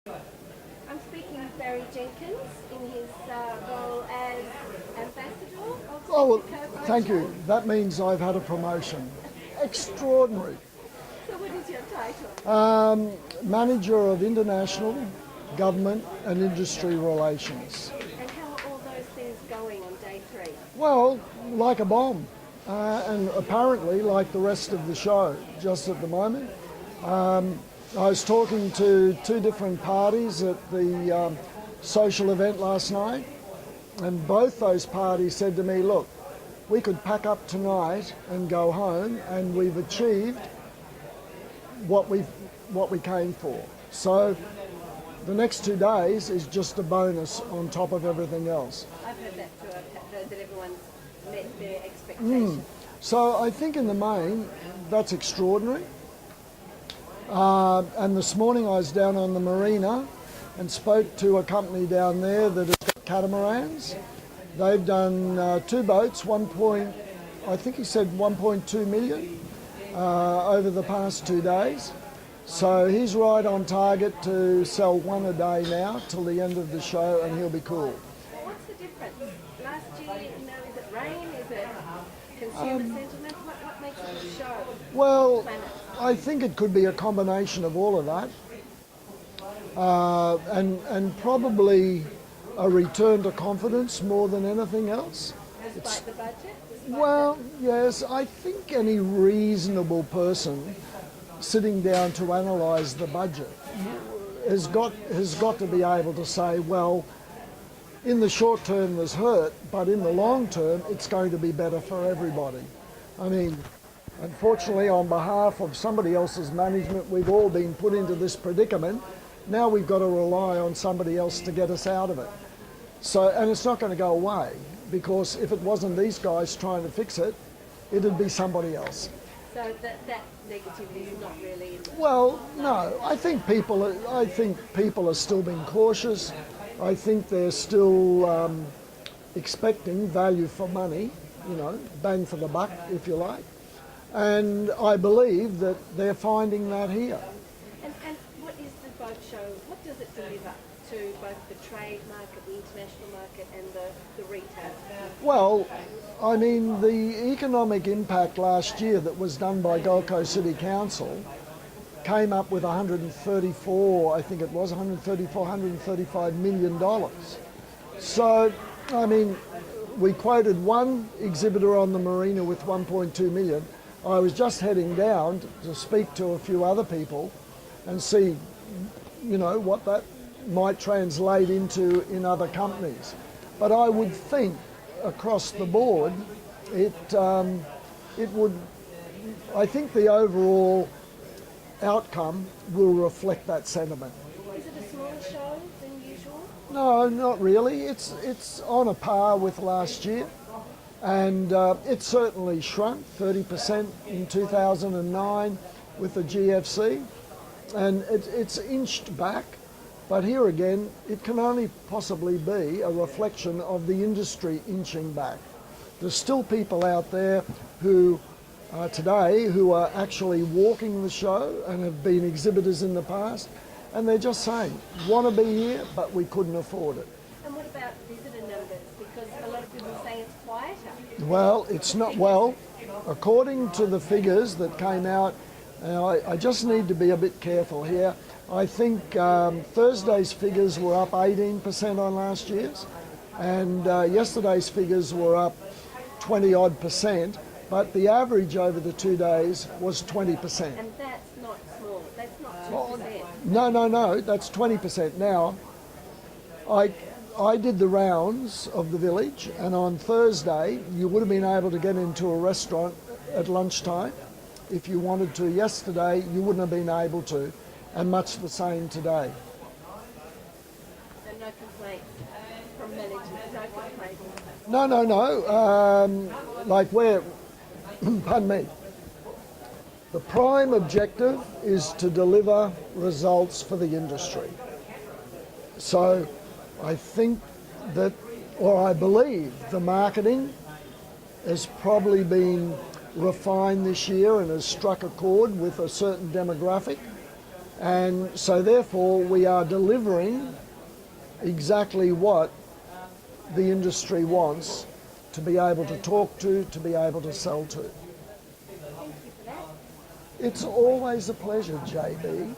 I'm speaking with Barry Jenkins in his role as ambassador of Oh, well, the Cove thank Show. you. That means I've had a promotion. Extraordinary. So what is your title? Manager of International Government and Industry Relations. And how are all those things going on day 3? Well, like a bomb. And apparently like the rest of the show, just at the moment. I was talking to two different parties at the social event last night, and both those parties said to me, look, we could pack up tonight and go home, and we've achieved what we came for. So the next 2 days is just a bonus on top of everything else. I've heard that too. I've heard that everyone's met their expectations. So I think in the main, that's extraordinary. And this morning I was down on the marina and spoke to a company down there that has got catamarans. They've done 2 boats, I think he said 1.2 million over the past 2 days. So he's right on target to sell 1 a day now till the end of the show, and he'll be cool. What's the difference? Last year, is it rain? Is it consumer sentiment? What makes it a show? Well, Planet? I think it could be a combination of all of that, and probably a return to confidence more than anything else. Despite the budget? Well, yes, I think any reasonable person sitting down to analyse the budget has got to be able to say, well, in the short term there's hurt, but in the long term it's going to be better for everybody. I mean, unfortunately, on behalf of somebody else's management, we've all been put into this predicament. Now we've got to rely on somebody else to get us out of it. So, and it's not going to go away, because if it wasn't these guys trying to fix it, it'd be somebody else. So that negativity is not really... Well, no, I think people are still being cautious. I think they're still expecting value for money, bang for the buck, if you like. And I believe that they're finding that here. And what is the boat show? What does it deliver to both the trade market, the international market, and the retail? Well, I mean, the economic impact last year that was done by Gold Coast City Council came up with 135 million dollars. So, I mean, we quoted one exhibitor on the marina with 1.2 million. I was just heading down to speak to a few other people and see, what that might translate into in other companies. But I would think across the board, it would. I think the overall outcome will reflect that sentiment. Is it a smaller show than usual? No, not really. It's on a par with last year. And it certainly shrunk 30% in 2009 with the GFC, and it's inched back. But here again, it can only possibly be a reflection of the industry inching back. There's still people out there who today who are actually walking the show and have been exhibitors in the past, and they're just saying, want to be here, but we couldn't afford it. And what about visitor numbers? Because a lot of people say it's quieter. Well, it's not. Well, according to the figures that came out, I just need to be a bit careful here. I think Thursday's figures were up 18% on last year's, and yesterday's figures were up 20-odd%, but the average over the 2 days was 20%. And that's not small. That's not 2%. No, that's 20%. Now, I did the rounds of the village, and on Thursday you would have been able to get into a restaurant at lunchtime if you wanted to. Yesterday you wouldn't have been able to, and much the same today. So no complaints from managers, no complaints. No. Like pardon me. The prime objective is to deliver results for the industry. So I think that, or I believe, the marketing has probably been refined this year and has struck a chord with a certain demographic. And so therefore we are delivering exactly what the industry wants to be able to talk to be able to sell to. Thank you for that. It's always a pleasure, JB.